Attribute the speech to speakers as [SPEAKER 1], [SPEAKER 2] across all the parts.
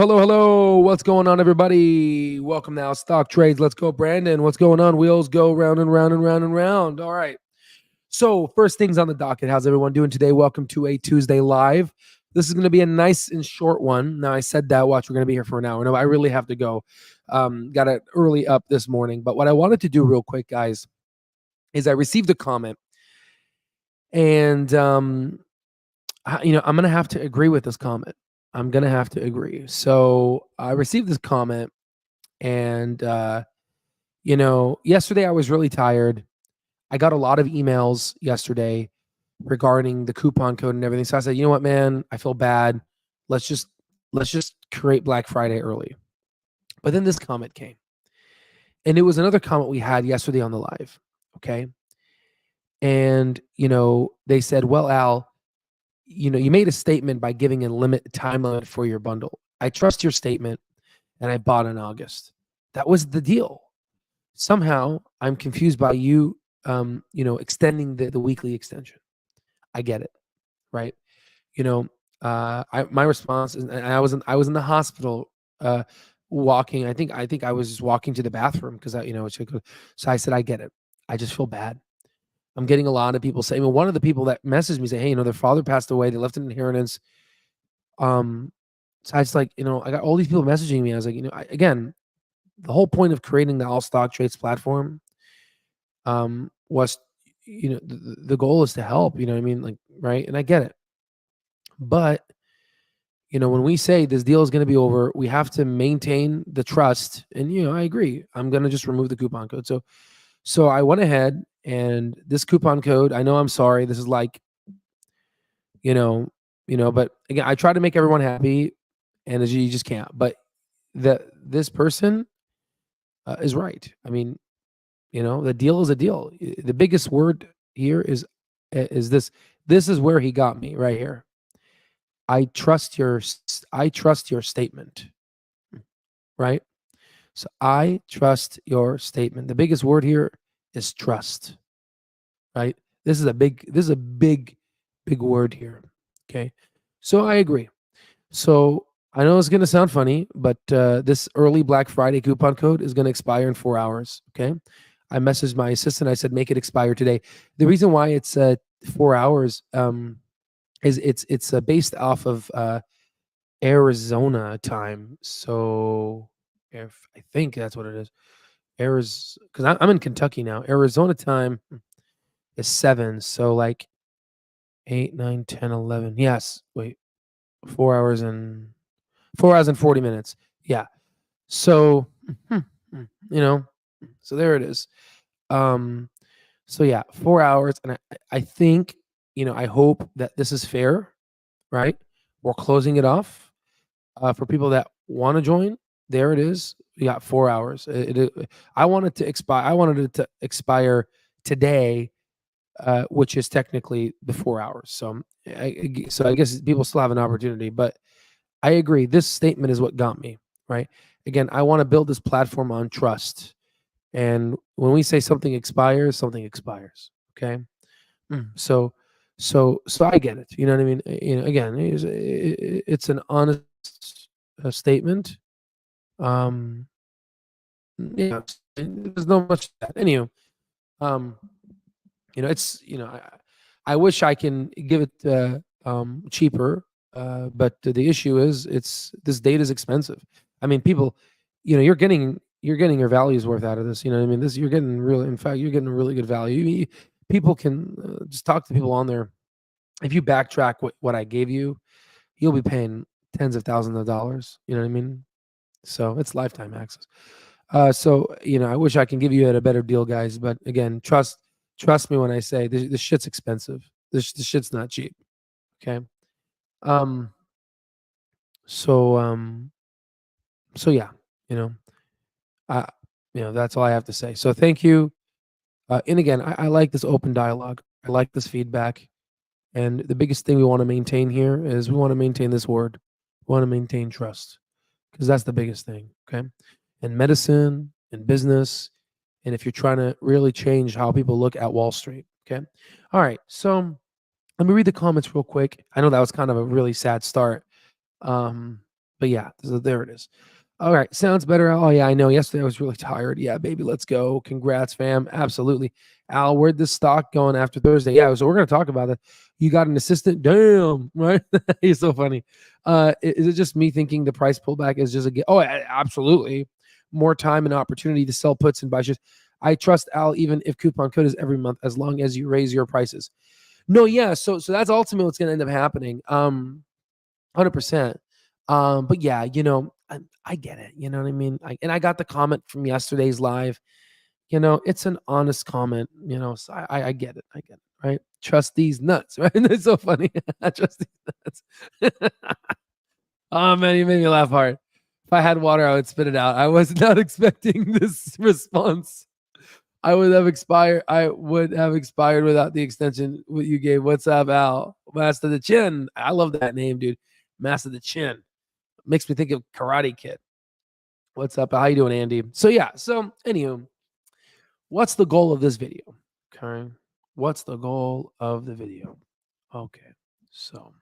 [SPEAKER 1] Hello. What's going on, everybody? Welcome now, Stock Trades. Let's go, Brandon. What's going on? Wheels go round and round and round and round. All right. So, first things on the docket. How's everyone doing today? Welcome to a Tuesday live. This is going to be a nice and short one. Now, I said that. Watch, we're going to be here for an hour. No, I really have to go. Got it early up this morning. But what I wanted to do real quick, guys, is I received a comment. And, I'm going to have to agree with this comment. I'm going to have to agree. So I received this comment and, yesterday I was really tired. I got a lot of emails yesterday regarding the coupon code and everything. So I said, you know what, man, I feel bad. Let's just create Black Friday early. But then this comment came, and it was another comment we had yesterday on the live. Okay. And, they said, well, Al, you made a statement by giving a time limit for your bundle. I trust your statement, and I bought in August. That was the deal. Somehow, I'm confused by you, extending the weekly extension. I get it, right? My response is, and I was in the hospital, walking. I think I was just walking to the bathroom because so I said, I get it. I just feel bad. I'm getting a lot of people saying, one of the people that messaged me say, hey, their father passed away. They left an inheritance. So I was like, I got all these people messaging me. I was like, again, the whole point of creating the All Stock Trades platform was, the goal is to help, right? And I get it. But, when we say this deal is going to be over, we have to maintain the trust. And, I agree. I'm going to just remove the coupon code. So I went ahead, and this coupon code, I know, I'm sorry. This is like, but again, I try to make everyone happy, and as you just can't. But this person is right. I mean, the deal is a deal. The biggest word here is this. This is where he got me right here. I trust your statement, right? So I trust your statement. The biggest word here is trust, right? This is a big word here. Okay. So I agree. So I know it's going to sound funny, but this early Black Friday coupon code is going to expire in 4 hours. Okay. I messaged my assistant. I said, make it expire today. The reason why it's 4 hours is it's based off of Arizona time. So if I think that's what it is. Because I'm in Kentucky now. Arizona time is 7. So like 8, 9, 10, 11. Yes. Wait. 4 hours and 40 minutes. Yeah. So, so there it is. So yeah, 4 hours. And I think, I hope that this is fair, right? We're closing it off for people that want to join. There it is. We got 4 hours. I wanted it to expire today, which is technically the 4 hours. So I guess people still have an opportunity, but I agree. This statement is what got me, right? Again, I want to build this platform on trust. And when we say something expires, okay? So I get it. You know what I mean? Again, it's an honest statement. Yeah, there's no much to that. Anyway, it's I wish I can give it cheaper, but the issue is this data is expensive. I mean, people, you're getting your value's worth out of this. You know what I mean? You're getting a really good value. People can just talk to people on there. If you backtrack what I gave you, you'll be paying tens of thousands of dollars. You know what I mean? So it's lifetime access. So I wish I can give you a better deal, guys. But again, trust me when I say this shit's expensive. This shit's not cheap. Okay. So yeah, that's all I have to say. So thank you. And again, I like this open dialogue. I like this feedback. And the biggest thing we want to maintain here is we want to maintain this word. We want to maintain trust, because that's the biggest thing. Okay. In medicine, in business, and if you're trying to really change how people look at Wall Street. Okay. All right. So let me read the comments real quick. I know that was kind of a really sad start. But But yeah, so there it is. All right, sounds better. Oh yeah, I know. Yesterday I was really tired. Yeah, baby, let's go. Congrats, fam. Absolutely. Al, where'd this stock going after Thursday? Yeah, so we're gonna talk about it. You got an assistant? Damn, right? He's so funny. Is it just me thinking the price pullback is just a? Oh, absolutely. More time and opportunity to sell puts and buy shares. I trust Al, even if coupon code is every month, as long as you raise your prices. No, yeah. So that's ultimately what's gonna end up happening. 100%. But yeah, I get it. You know what I mean? And I got the comment from yesterday's live. It's an honest comment. So I get it. I get it. Right? Trust these nuts. Right? It's so funny. Trust these nuts. Oh man, you made me laugh hard. If I had water, I would spit it out. I was not expecting this response. I would have expired. I would have expired without the extension what you gave. What's up, Al? Master the Chin. I love that name, dude. Master the Chin. Makes me think of Karate Kid. What's up? How you doing, Andy? So yeah. So anywho, what's the goal of this video? Okay. What's the goal of the video? Okay. So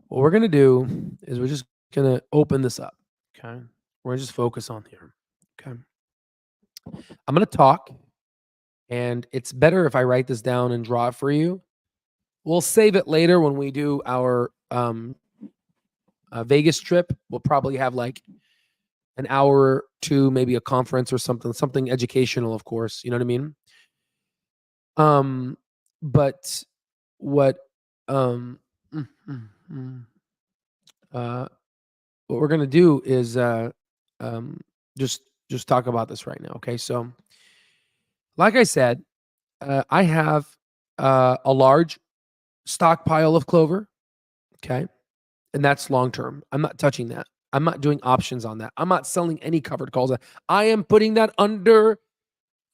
[SPEAKER 1] what we're gonna do is we're just gonna open this up. Okay. We're gonna just focus on here. Okay. I'm gonna talk, and it's better if I write this down and draw it for you. We'll save it later when we do our Vegas trip. We'll probably have like an hour or two, maybe a conference or something educational, of course. You know what I mean? But what mm, mm, mm, uh what we're gonna do is um just talk about this right now. Okay. So like I said, I have a large stockpile of Clover. Okay. And that's long term. I'm not touching that. I'm not doing options on that. I'm not selling any covered calls. I am putting that under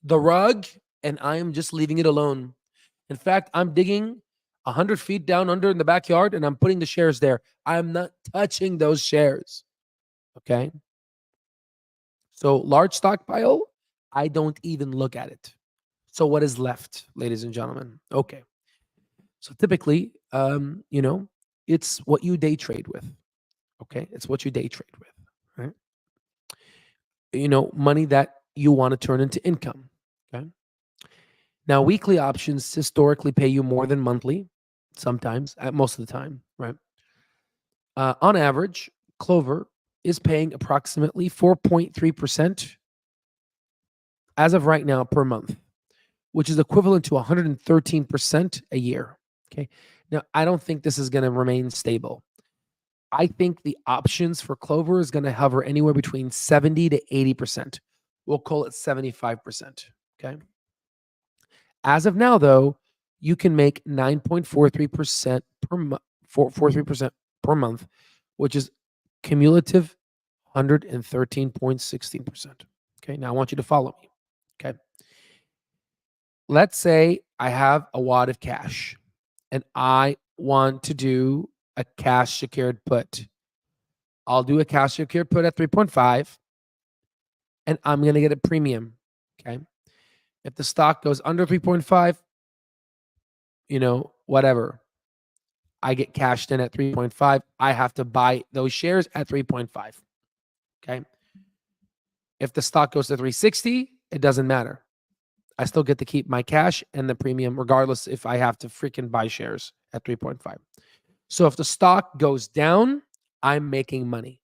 [SPEAKER 1] the rug and I am just leaving it alone. In fact, I'm digging 100 feet down under in the backyard and I'm putting the shares there. I'm not touching those shares. Okay. So large stockpile, I don't even look at it. So what is left, ladies and gentlemen? Okay. So typically, it's what you day trade with. Okay. It's what you day trade with, right? Money that you want to turn into income. Okay. Now, weekly options historically pay you more than monthly, sometimes, most of the time, right? On average, Clover is paying approximately 4.3% as of right now per month, which is equivalent to 113% a year. Okay. Now, I don't think this is going to remain stable. I think the options for Clover is going to hover anywhere between 70 to 80%. We'll call it 75%. Okay. As of now, though, you can make 9.43% per month, 43% per month, which is cumulative 113.16%. Okay. Now I want you to follow me. Okay. Let's say I have a wad of cash and I want to do a cash secured put. I'll do a cash secured put at 3.5 and I'm going to get a premium. Okay. If the stock goes under 3.5, whatever, I get cashed in at 3.5. I have to buy those shares at 3.5. Okay. If the stock goes to 360, it doesn't matter. I still get to keep my cash and the premium, regardless if I have to freaking buy shares at 3.5. So if the stock goes down, I'm making money.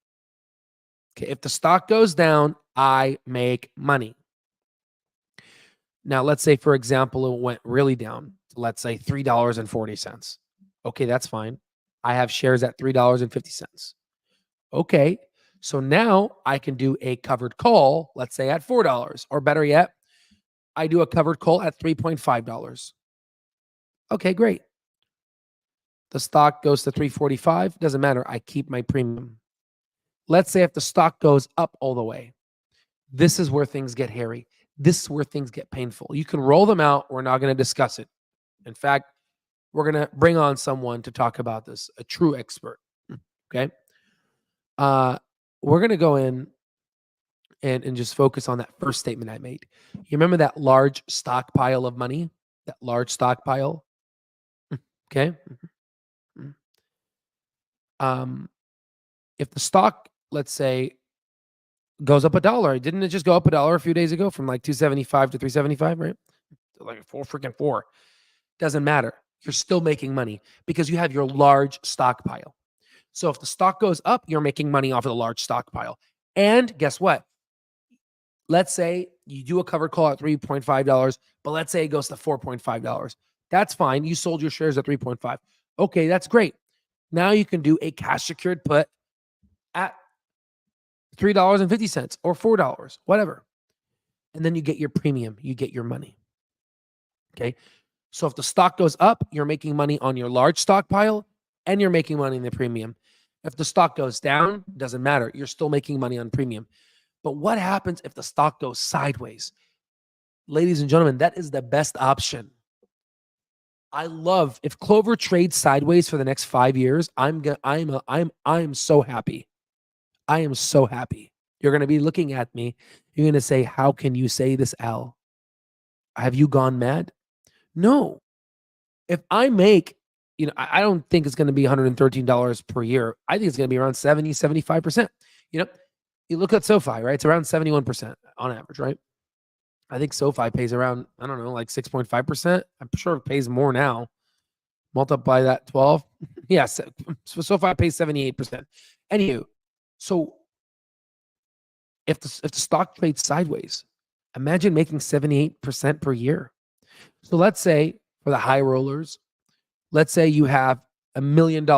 [SPEAKER 1] Okay. If the stock goes down, I make money. Now, let's say, for example, it went really down to, let's say, $3.40. Okay, that's fine. I have shares at $3.50. Okay, so now I can do a covered call, let's say at $4, or better yet, I do a covered call at $3.5. Okay, great. The stock goes to 345, doesn't matter. I keep my premium. Let's say if the stock goes up all the way, this is where things get hairy. This is where things get painful. You can roll them out. We're not going to discuss it. In fact, we're going to bring on someone to talk about this, a true expert. Okay. We're going to go in and just focus on that first statement I made. You remember that large stockpile of money? That large stockpile? Okay. if the stock, let's say, goes up $1, didn't it just go up $1 a few days ago from like 275 to 375, right? Like four. Doesn't matter. You're still making money because you have your large stockpile. So if the stock goes up, you're making money off of the large stockpile. And guess what? Let's say you do a covered call at $3.5, but let's say it goes to $4.5. That's fine. You sold your shares at 3.5. Okay, that's great. Now you can do a cash secured put at $3.50 or $4, whatever. And then you get your premium, you get your money. Okay. So if the stock goes up, you're making money on your large stockpile and you're making money in the premium. If the stock goes down, doesn't matter. You're still making money on premium. But what happens if the stock goes sideways? Ladies and gentlemen, that is the best option. I love if Clover trades sideways for the next 5 years. I'm so happy. I am so happy. You're going to be looking at me. You're going to say, "How can you say this, Al? Have you gone mad?" No. If I make, I don't think it's going to be $113 per year. I think it's going to be around 70, 75%. You look at SoFi, right? It's around 71% on average, right? I think SoFi pays around, I don't know, like 6.5%. I'm sure it pays more now. Multiply that 12. Yes. So SoFi pays 78%. Anywho, so if the stock trades sideways, imagine making 78% per year. So let's say for the high rollers, let's say you have $1 million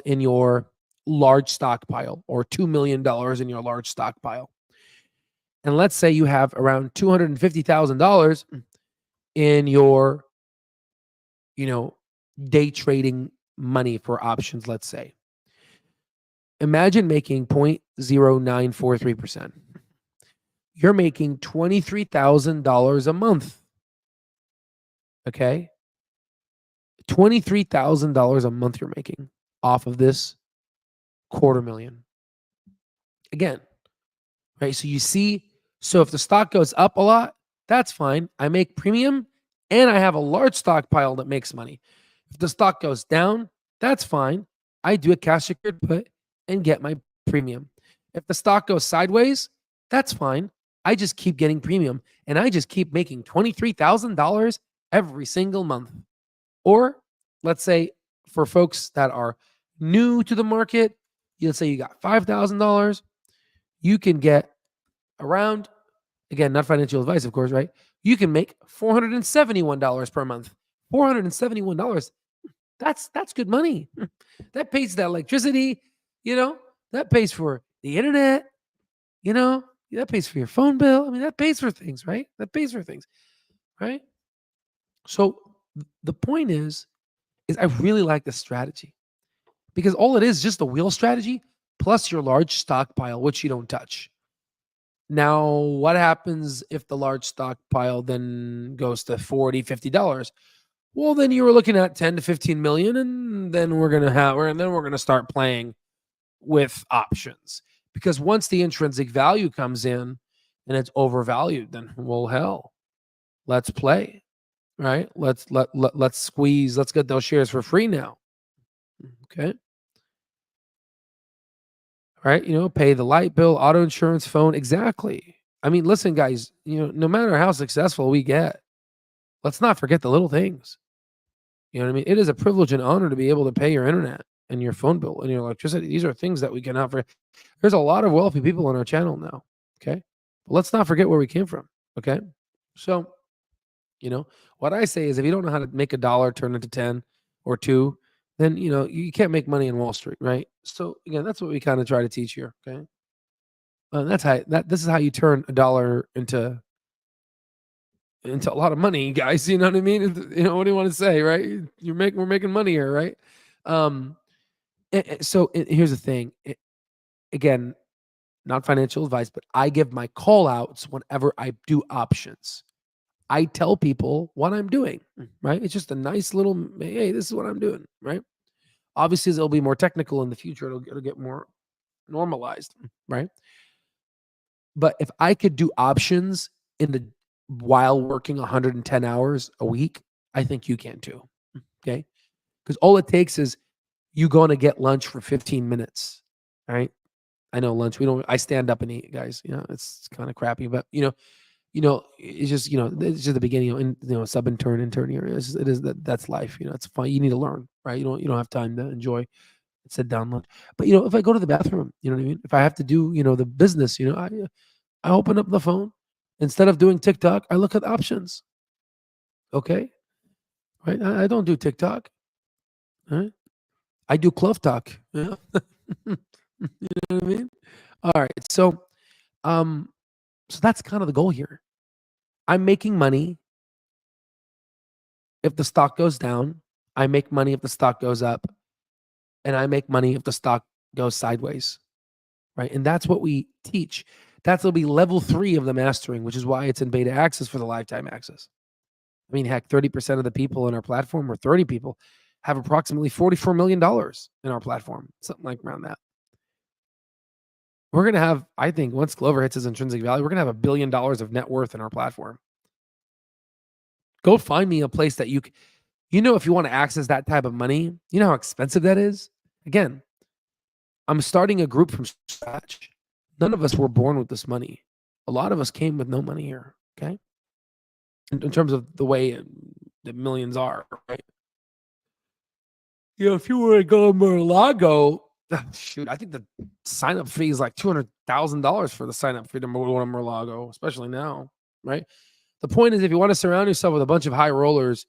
[SPEAKER 1] in your large stockpile or $2 million in your large stockpile. And let's say you have around $250,000 in your, day trading money for options, let's say. Imagine making 0.0943%. You're making $23,000 a month. Okay? $23,000 a month you're making off of this $250,000. Again, right? So you see, so if the stock goes up a lot, that's fine. I make premium and I have a large stockpile that makes money. If the stock goes down, that's fine. I do a cash secured put and get my premium. If the stock goes sideways, that's fine. I just keep getting premium and I just keep making $23,000 every single month. Or let's say for folks that are new to the market, let's say you got $5,000, you can get around, again, not financial advice, of course, right? You can make $471 per month. $471. That's good money. That pays the electricity, that pays for the internet, that pays for your phone bill. I mean, that pays for things, right? That pays for things, right? So the point is I really like this strategy because all it is just a wheel strategy plus your large stockpile, which you don't touch. Now, what happens if the large stockpile then goes to $40, $50? Well, then you were looking at 10 to 15 million, and then we're gonna start playing with options. Because once the intrinsic value comes in and it's overvalued, then well, hell, let's play. Right? Let's squeeze, let's get those shares for free now. Okay. Right? Pay the light bill, auto insurance, phone. Exactly. I mean, listen, guys, no matter how successful we get, let's not forget the little things. You know what I mean? It is a privilege and honor to be able to pay your internet and your phone bill and your electricity. These are things that we can offer. There's a lot of wealthy people on our channel now. Okay. But let's not forget where we came from. Okay. So, what I say is if you don't know how to make $1 turn into 10 or 2, then, you can't make money in Wall Street. Right. So again, that's what we kind of try to teach here. Okay. This is how you turn $1 into a lot of money, guys. You know what I mean? What do you want to say, right? We're making money here, right? So here's the thing. Again, not financial advice, but I give my call outs whenever I do options. I tell people what I'm doing, right? It's just a nice little, hey, this is what I'm doing, right? Obviously, it'll be more technical in the future. It'll get more normalized, right? But if I could do options while working 110 hours a week, I think you can too. Okay. Because all it takes is you going to get lunch for 15 minutes. Right. I know lunch. I stand up and eat, guys. It's kind of crappy, but it's just, it's just the beginning, and sub intern year. That's life. It's fine. You need to learn, right? You don't have time to enjoy sit down lunch. But if I go to the bathroom, you know what I mean? If I have to do, the business, I open up the phone. Instead of doing TikTok, I look at options. Okay. Right. I don't do TikTok. Right. I do Clove Talk. Yeah. You know what I mean? All right. So that's kind of the goal here. I'm making money if the stock goes down. I make money if the stock goes up. And I make money if the stock goes sideways. Right. And that's what we teach. That'll be level 3 of the mastering, which is why it's in beta access for the lifetime access. I mean, heck, 30% of the people in our platform, or 30 people, have approximately $44 million in our platform, something like around that. We're going to have, I think, once Clover hits its intrinsic value, we're going to have $1 billion of net worth in our platform. Go find me a place that if you want to access that type of money, you know how expensive that is? Again, I'm starting a group from scratch. None of us were born with this money. A lot of us came with no money here, okay? In terms of the way the millions are, right? If you were to go to Mar-a-Lago, shoot, I think the sign-up fee is like $200,000 for the sign-up fee to go to Mar-a-Lago, especially now, right? The point is, if you want to surround yourself with a bunch of high rollers,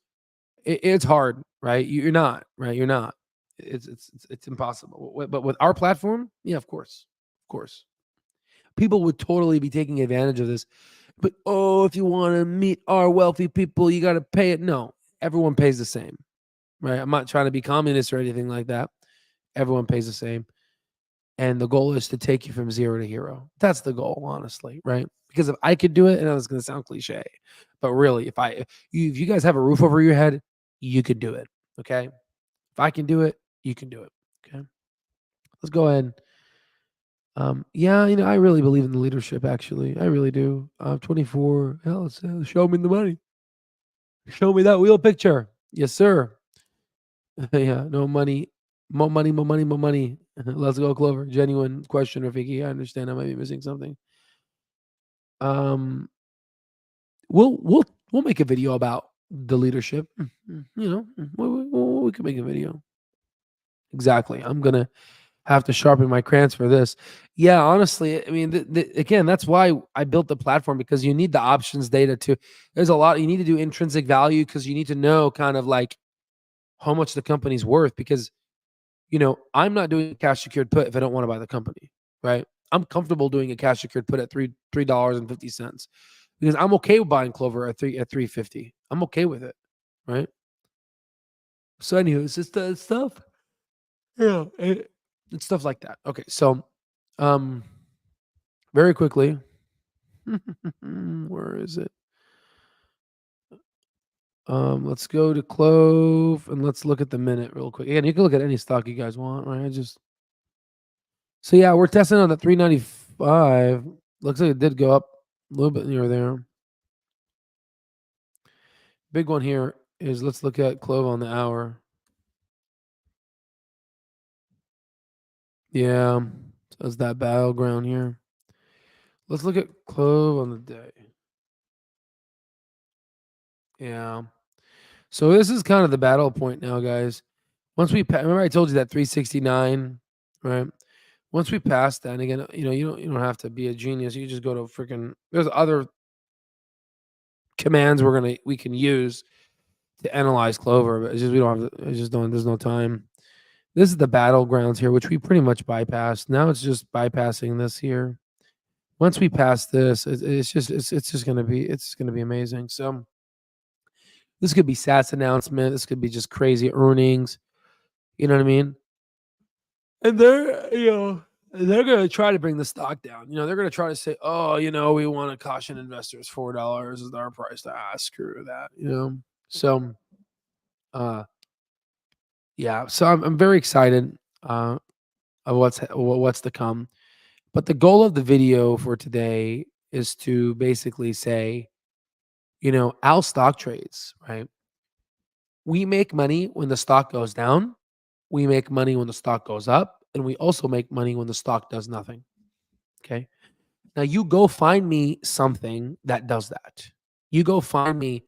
[SPEAKER 1] it's hard, right? You're not, right? You're not. It's impossible. But with our platform, yeah, of course. People would totally be taking advantage of this. But if you want to meet our wealthy people, you got to pay it. No, everyone pays the same, right? I'm not trying to be communist or anything like that. Everyone pays the same. And the goal is to take you from 0 to hero. That's the goal, honestly, right? Because if I could do it, and it's going to sound cliche, but really, if you guys have a roof over your head, you could do it, okay? If I can do it, you can do it, okay? Let's go ahead. Yeah, I really believe in the leadership, actually. I really do. 24, hell, show me the money. Show me that wheel picture. Yes, sir. Yeah, no money. More money, more money, more money. Let's go, Clover. Genuine question, Rafiki. I understand I might be missing something. Um, we'll make a video about the leadership. We could make a video. Exactly. I'm gonna have to sharpen my crayons for this. Yeah, honestly, I mean, again, that's why I built the platform, because you need the options data to. There's a lot you need to do intrinsic value, because you need to know kind of like how much the company's worth, because I'm not doing a cash secured put if I don't want to buy the company, right? I'm comfortable doing a cash secured put at $3.50 because I'm okay with buying Clover at $3.50. I'm okay with it, right? So anyway, it's just stuff. Yeah, it's stuff like that. Okay, so very quickly, where is it? Let's go to Clove and let's look at the minute real quick. Again, you can look at any stock you guys want, right? So yeah, we're testing on the 395. Looks like it did go up a little bit near there. Big one here is, let's look at Clove on the hour. Yeah, so it's that battleground here. Let's look at Clove on the day. Yeah. So this is kind of the battle point now, guys. Once we remember I told you that 369, right? Once we pass that, and again, you don't have to be a genius. You just go to freaking. There's other commands we can use to analyze Clover, but it's just we don't have. It's just don't. There's no time. This is the battlegrounds here, which we pretty much bypassed. Now it's just bypassing this here. Once we pass this, it's just gonna be amazing. So this could be SaaS announcement. This could be just crazy earnings. You know what I mean? And they're going to try to bring the stock down. They're going to try to say, oh, we want to caution investors, $4 is our price. Screw that, So, yeah. So I'm very excited of what's to come. But the goal of the video for today is to basically say, our stock trades, right? We make money when the stock goes down. We make money when the stock goes up. And we also make money when the stock does nothing. Okay. Now you go find me something that does that. You go find me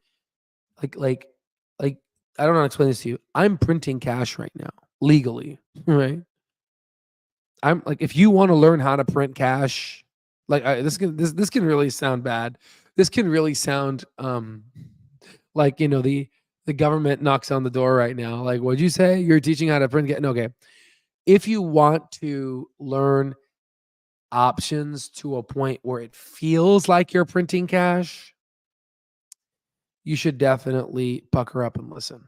[SPEAKER 1] like like like I don't know how to explain this to you. I'm printing cash right now legally, right? I'm like, if you want to learn how to print cash, like this can really sound bad. This can really sound like the government knocks on the door right now. Like, what'd you say? You're teaching how to print? No, okay. If you want to learn options to a point where it feels like you're printing cash, you should definitely pucker up and listen.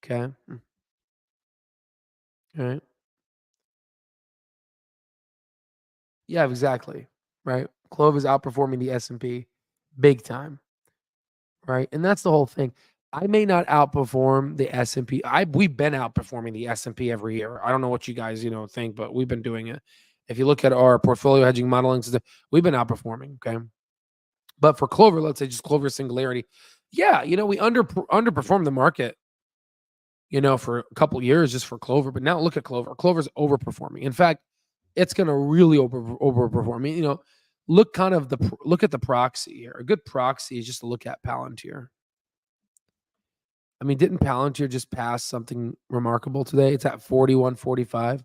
[SPEAKER 1] Okay. All right. Yeah, exactly. Right. Clove is outperforming the S&P big time. Right. And that's the whole thing. I may not outperform the S&P. We've been outperforming the S&P every year. I don't know what you guys, think, but we've been doing it. If you look at our portfolio hedging modeling system, we've been outperforming. Okay. But for Clover, let's say just Clover Singularity, yeah, we underperformed the market, for a couple of years just for Clover. But now look at Clover. Clover's overperforming. In fact, it's going to really overperform. I mean, look at the proxy here. A good proxy is just to look at Palantir. I mean, didn't Palantir just pass something remarkable today? It's at 41.45,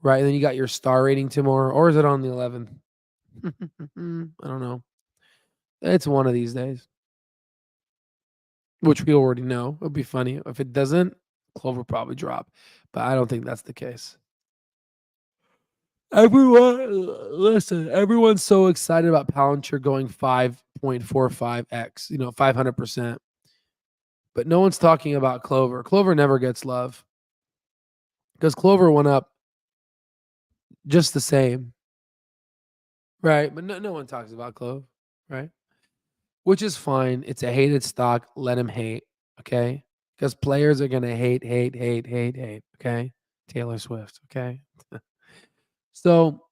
[SPEAKER 1] right? And then you got your star rating tomorrow, or is it on the 11th? I don't know. It's one of these days, which we already know. It'll be funny if it doesn't. Clover probably drop, but I don't think that's the case. Listen, everyone's so excited about Palantir going 5.45x, 500%. But no one's talking about Clover. Clover never gets love because Clover went up just the same, right? But no one talks about Clove, right? Which is fine. It's a hated stock. Let him hate, okay? Because players are gonna hate, hate, hate, hate, hate. Okay, Taylor Swift. Okay, so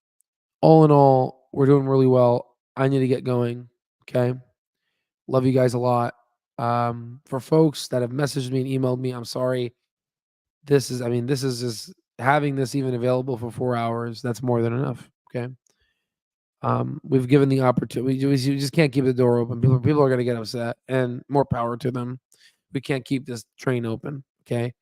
[SPEAKER 1] all in all, we're doing really well. I need to get going. Okay, love you guys a lot. For folks that have messaged me and emailed me, I'm sorry. This is just having this even available for 4 hours. That's more than enough. Okay. We've given the opportunity. We just can't keep the door open. People are going to get upset, and more power to them. We can't keep this train open. Okay.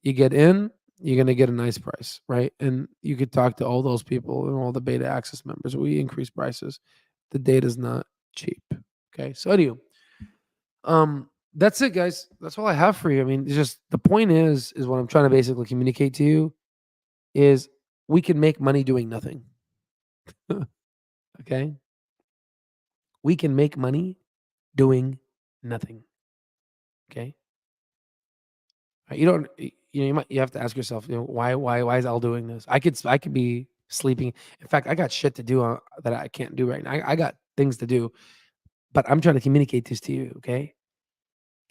[SPEAKER 1] You get in, you're going to get a nice price, right? And you could talk to all those people and all the beta access members. We increase prices. The data's not cheap. Okay. So anyway, that's it, guys. That's all I have for you. I mean, it's just the point is what I'm trying to basically communicate to you is we can make money doing nothing. Okay. We can make money doing nothing. Okay. You don't, you have to ask yourself, why is Al doing this? I could be sleeping. In fact, I got shit to do that I can't do right now. I got things to do, but I'm trying to communicate this to you. Okay.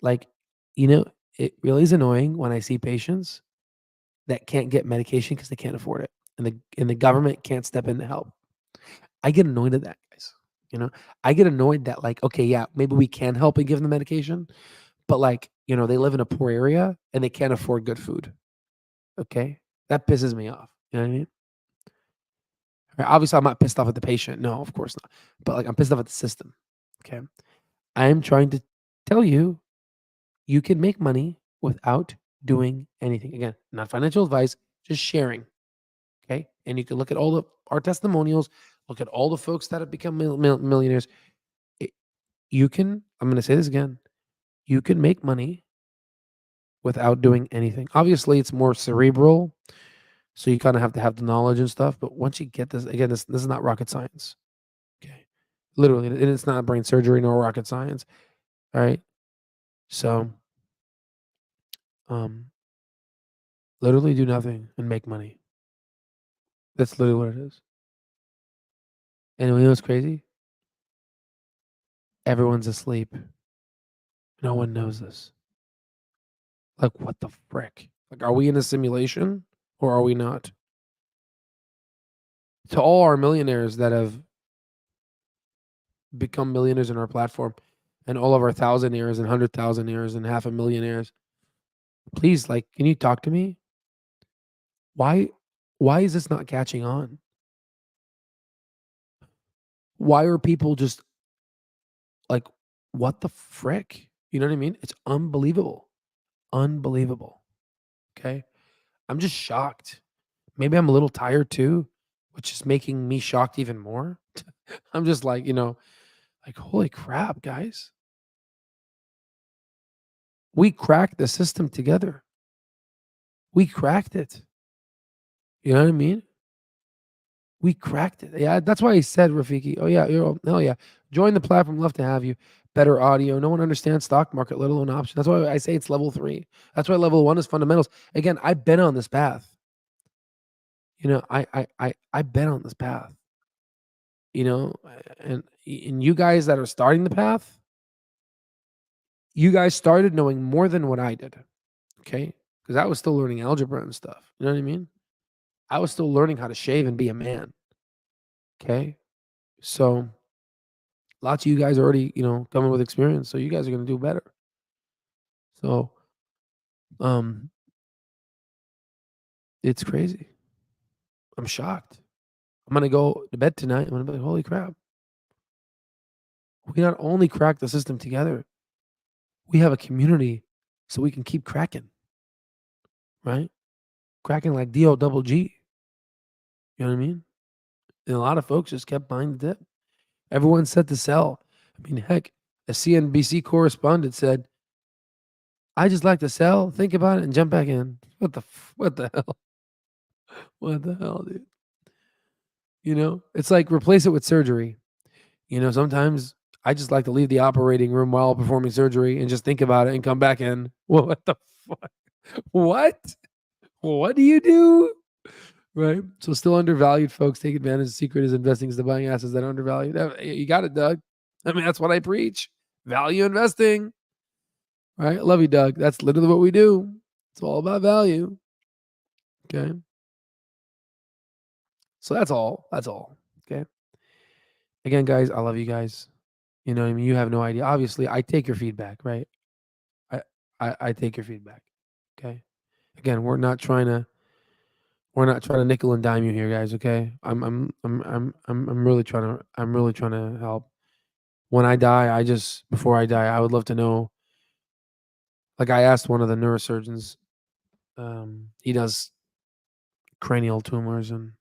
[SPEAKER 1] Like, it really is annoying when I see patients that can't get medication because they can't afford it. And the government can't step in to help. I get annoyed at that, guys. I get annoyed that, like, okay, yeah, maybe we can help and give them the medication, but like, they live in a poor area and they can't afford good food. Okay. That pisses me off. You know what I mean? Right, obviously, I'm not pissed off at the patient. No, of course not. But like, I'm pissed off at the system. Okay. I am trying to tell you, you can make money without doing anything. Again, not financial advice, just sharing. Okay. And you can look at all our testimonials, look at all the folks that have become millionaires. I'm going to say this again, you can make money without doing anything. Obviously, it's more cerebral, so you kind of have to have the knowledge and stuff. But once you get this, again, this is not rocket science. Okay, literally, and it's not brain surgery nor rocket science. All right, so literally do nothing and make money. That's literally what it is. And you know what's crazy? Everyone's asleep. No one knows this. Like, what the frick? Like, are we in a simulation or are we not? To all our millionaires that have become millionaires in our platform and all of our thousandaires and 100,000aires and half a millionaires, please, like, can you talk to me? Why is this not catching on? Why are people just like, what the frick? You know what I mean? It's unbelievable. Unbelievable. Okay. I'm just shocked. Maybe I'm a little tired too, which is making me shocked even more. I'm just like, like, holy crap, guys. We cracked the system together. We cracked it. You know what I mean? We cracked it. Yeah, that's why I said, Rafiki, oh yeah, hell yeah. Join the platform. Love to have you. Better audio. No one understands stock market, let alone option. That's why I say it's level 3. That's why level 1 is fundamentals. Again, I've been on this path. I've been on this path. And you guys that are starting the path, you guys started knowing more than what I did. Okay? Because I was still learning algebra and stuff. You know what I mean? I was still learning how to shave and be a man. Okay? So lots of you guys already, coming with experience. So you guys are gonna do better. So um it's crazy. I'm shocked. I'm gonna go to bed tonight. I'm gonna be like, holy crap. We not only crack the system together, we have a community so we can keep cracking, right? Cracking like DO double G. You know what I mean? And a lot of folks just kept buying the dip. Everyone said to sell. I mean, heck, a CNBC correspondent said, I just like to sell, think about it, and jump back in. What the hell? What the hell, dude? It's like replace it with surgery. Sometimes I just like to leave the operating room while performing surgery and just think about it and come back in. What the fuck? What? What do you do? Right. So still undervalued folks take advantage. The secret is investing is the buying assets that are undervalued. You got it, Doug. I mean, that's what I preach. Value investing. Right. Love you, Doug. That's literally what we do. It's all about value. Okay. So that's all. That's all. Okay. Again, guys, I love you guys. You know what I mean? You have no idea. Obviously, I take your feedback, right? I I take your feedback. Okay. Again, we're not trying to nickel and dime you here, guys. Okay. I'm really trying to help. When I die, before I die, I would love to know. Like I asked one of the neurosurgeons, he does cranial tumors, and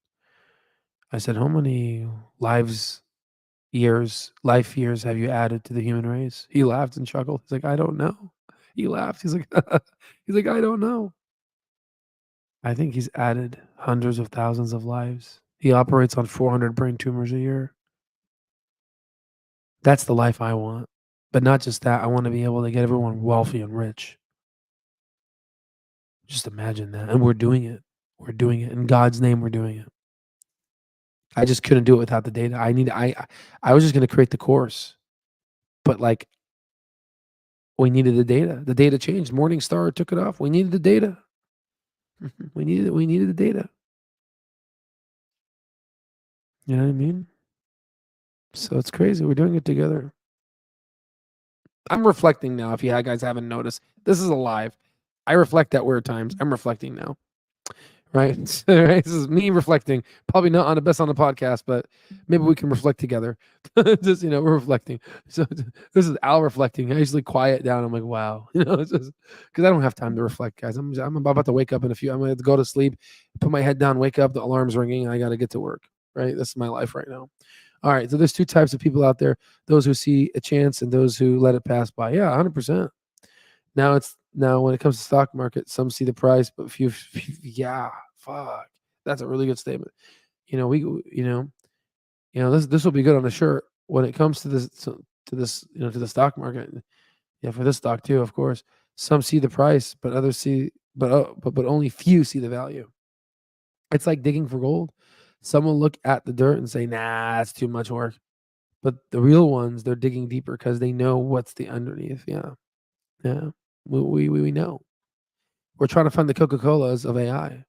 [SPEAKER 1] I said, how many life years have you added to the human race? He laughed and chuckled. He's like, I don't know. He laughed. He's like, I don't know. I think he's added hundreds of thousands of lives. He operates on 400 brain tumors a year. That's the life I want. But not just that, I want to be able to get everyone wealthy and rich. Just imagine that. And we're doing it. We're doing it. In God's name, we're doing it. I just couldn't do it without the data. I was just going to create the course. But like we needed the data. The data changed. Morningstar took it off. We needed the data. We needed the data. You know what I mean? So it's crazy. We're doing it together. I'm reflecting now. If you guys haven't noticed, this is a live. I reflect at weird times. I'm reflecting now. Right? Right? This is me reflecting. Probably not on the best on the podcast, but maybe we can reflect together. Just we're reflecting. So this is Al reflecting. I usually quiet down. I'm like, wow, it's just because I don't have time to reflect, guys. I'm about to wake up in a few. I'm going to go to sleep, put my head down, wake up. The alarm's ringing. I got to get to work. Right? This is my life right now. All right. So there's two types of people out there: those who see a chance and those who let it pass by. Yeah, 100%. Now when it comes to stock market, some see the price, but few yeah, fuck. That's a really good statement. This will be good on the shirt when it comes to the stock market. Yeah, for this stock too, of course. Some see the price, but others see but only few see the value. It's like digging for gold. Some will look at the dirt and say, "Nah, that's too much work." But the real ones, they're digging deeper because they know what's the underneath. Yeah. Yeah. We know. We're trying to find the Coca-Colas of AI.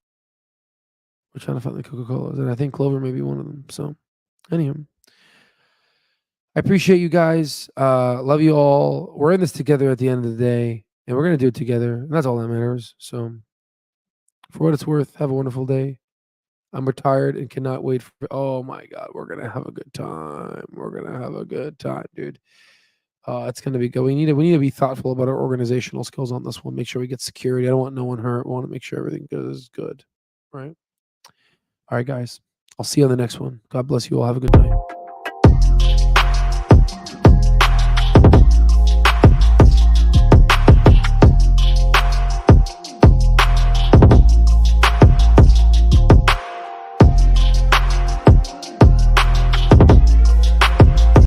[SPEAKER 1] We're trying to find the Coca-Colas, and I think Clover may be one of them. So, anyhow, I appreciate you guys. Love you all. We're in this together at the end of the day, and we're gonna do it together, and that's all that matters. So, for what it's worth, have a wonderful day. I'm retired and cannot wait for. Oh my God, we're gonna have a good time. We're gonna have a good time, dude. It's gonna be good. We need to be thoughtful about our organizational skills on this one. Make sure we get security. I don't want no one hurt. We want to make sure everything is good. Right. All right, guys. I'll see you on the next one. God bless you all. Have a good night.